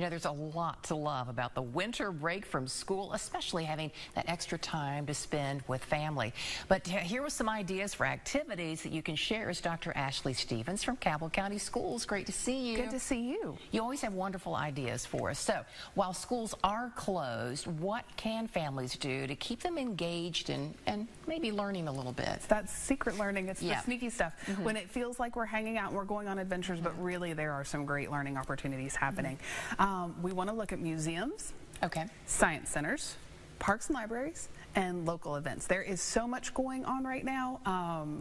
You know, there's a lot to love about the winter break from school, especially having that extra time to spend with family. But here were some ideas for activities that you can share as Dr. Ashley Stevens from Cabell County Schools. Great to see you. Good to see you. You always have wonderful ideas for us. So, while schools are closed, what can families do to keep them engaged and maybe learning a little bit? It's that secret learning. It's the sneaky stuff. When it feels like we're hanging out and we're going on adventures, but really there are some great learning opportunities happening. We want to look at museums, science centers, parks and libraries, and local events. There is so much going on right now.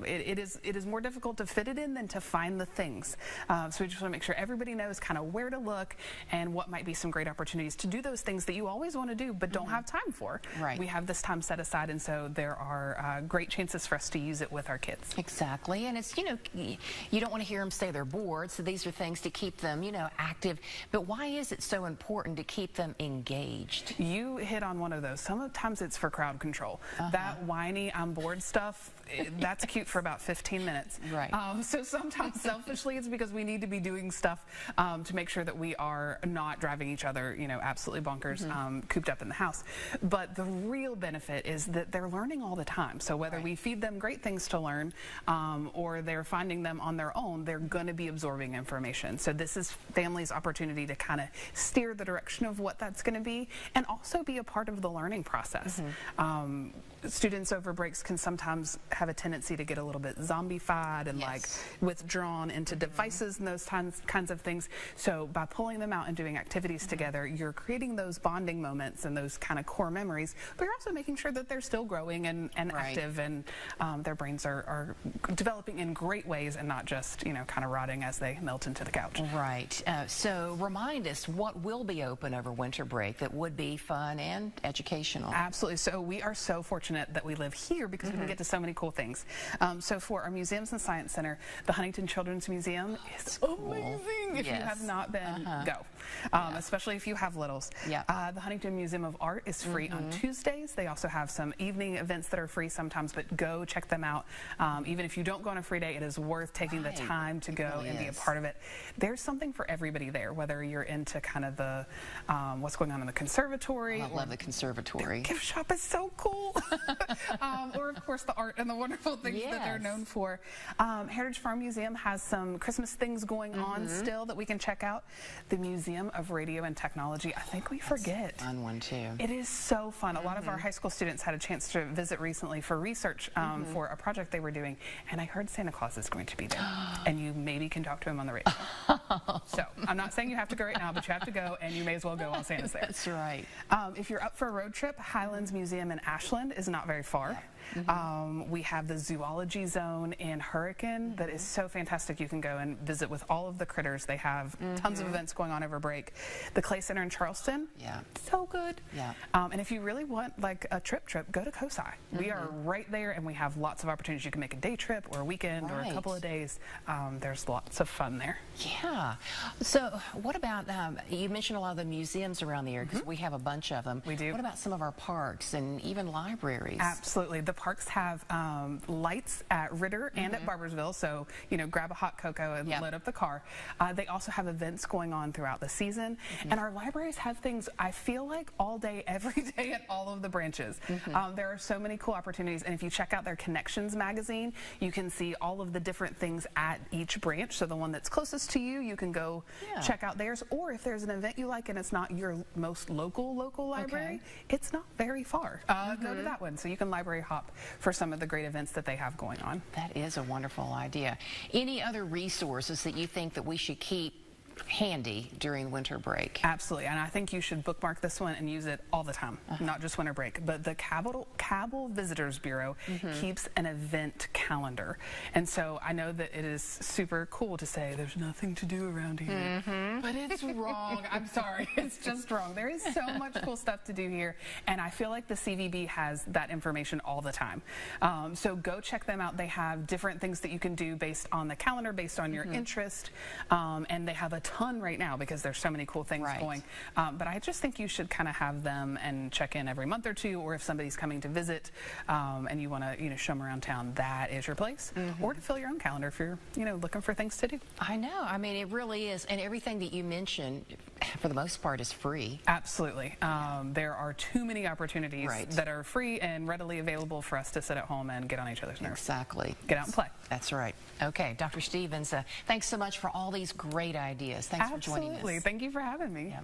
It is more difficult to fit it in than to find the things. So we just want to make sure everybody knows kind of where to look and what might be some great opportunities to do those things that you always want to do but don't have time for. Right. We have this time set aside, and so there are great chances for us to use it with our kids. Exactly, and it's, you know, you don't want to hear them say they're bored, so these are things to keep them, you know, active. But why is it so important to keep them engaged? You hit on one of those. Sometimes it's for crowd control. That whiny, I'm bored stuff, that's cute for about 15 minutes. Right. So sometimes selfishly it's because we need to be doing stuff to make sure that we are not driving each other, you know, absolutely bonkers, cooped up in the house. But the real benefit is that they're learning all the time. So whether we feed them great things to learn or they're finding them on their own, they're going to be absorbing information. So this is families' opportunity to kind of steer the direction of what that's going to be and also be a part of the learning process. Students over breaks can sometimes have a tendency to get a little bit zombified and like withdrawn into devices and those kinds of things. So by pulling them out and doing activities together, you're creating those bonding moments and those kind of core memories, but you're also making sure that they're still growing and active and their brains are developing in great ways and not just, you know, kind of rotting as they melt into the couch. Right. So remind us what will be open over winter break that would be fun and educational. Absolutely. So we are so fortunate that we live here because we can get to so many cool things. So for our museums and science center, the Huntington Children's Museum is amazing. If you have not been, go. Especially if you have littles. The Huntington Museum of Art is free on Tuesdays. They also have some evening events that are free sometimes, but go check them out. Even if you don't go on a free day, it is worth taking the time to go and be a part of it. There's something for everybody there, whether you're into kind of the what's going on in the conservatory. I love the conservatory. The gift shop is so cool. Or of course the art and the wonderful things that they're known for. Heritage Farm Museum has some Christmas things going on still that we can check out. The Museum of Radio and Technology, I think we forget. That's a fun one too. It is so fun. A lot of our high school students had a chance to visit recently for research for a project they were doing, and I heard Santa Claus is going to be there, and you maybe can talk to him on the radio. So I'm not saying you have to go right now, but you have to go, and you may as well go while Santa's there. That's right. If you're up for a road trip, Highlands Museum in Ashland is not very far. We have the zoology zone in Hurricane that is so fantastic. You can go and visit with all of the critters. They have tons of events going on over break. The Clay Center in Charleston, so good. And if you really want like a trip, go to COSI. We are right there, and we have lots of opportunities. You can make a day trip or a weekend or a couple of days. There's lots of fun there. Yeah. So what about, you mentioned a lot of the museums around the area because we have a bunch of them. We do. What about some of our parks and even libraries? Absolutely. The parks have lights at Ritter and at Barbersville, so, you know, grab a hot cocoa and load up the car. They also have events going on throughout the season, and our libraries have things, I feel like, all day, every day at all of the branches. There are so many cool opportunities, and if you check out their Connections magazine, you can see all of the different things at each branch. So the one that's closest to you, you can go check out theirs, or if there's an event you like and it's not your most local library, it's not very far. Go to that one, so you can library hop for some of the great events that they have going on. That is a wonderful idea. Any other resources that you think that we should keep handy during winter break? Absolutely, and I think you should bookmark this one and use it all the time, not just winter break. But the Cabell Visitors Bureau keeps an event calendar, and so I know that it is super cool to say there's nothing to do around here, but it's wrong. I'm sorry, it's just wrong. There is so much cool stuff to do here, and I feel like the CVB has that information all the time. So go check them out. They have different things that you can do based on the calendar, based on your interest, and they have a ton right now because there's so many cool things going. But I just think you should kind of have them and check in every month or two, or if somebody's coming to visit and you want to show them around town, that is your place. Or to fill your own calendar if you're looking for things to do. I know. I mean, it really is. And everything that you mentioned, for the most part, is free. Absolutely. There are too many opportunities that are free and readily available for us to sit at home and get on each other's nerves. Exactly. Get out and play. That's right. Okay, Dr. Stevens, thanks so much for all these great ideas. Thanks for joining us. Absolutely. Thank you for having me. Yeah.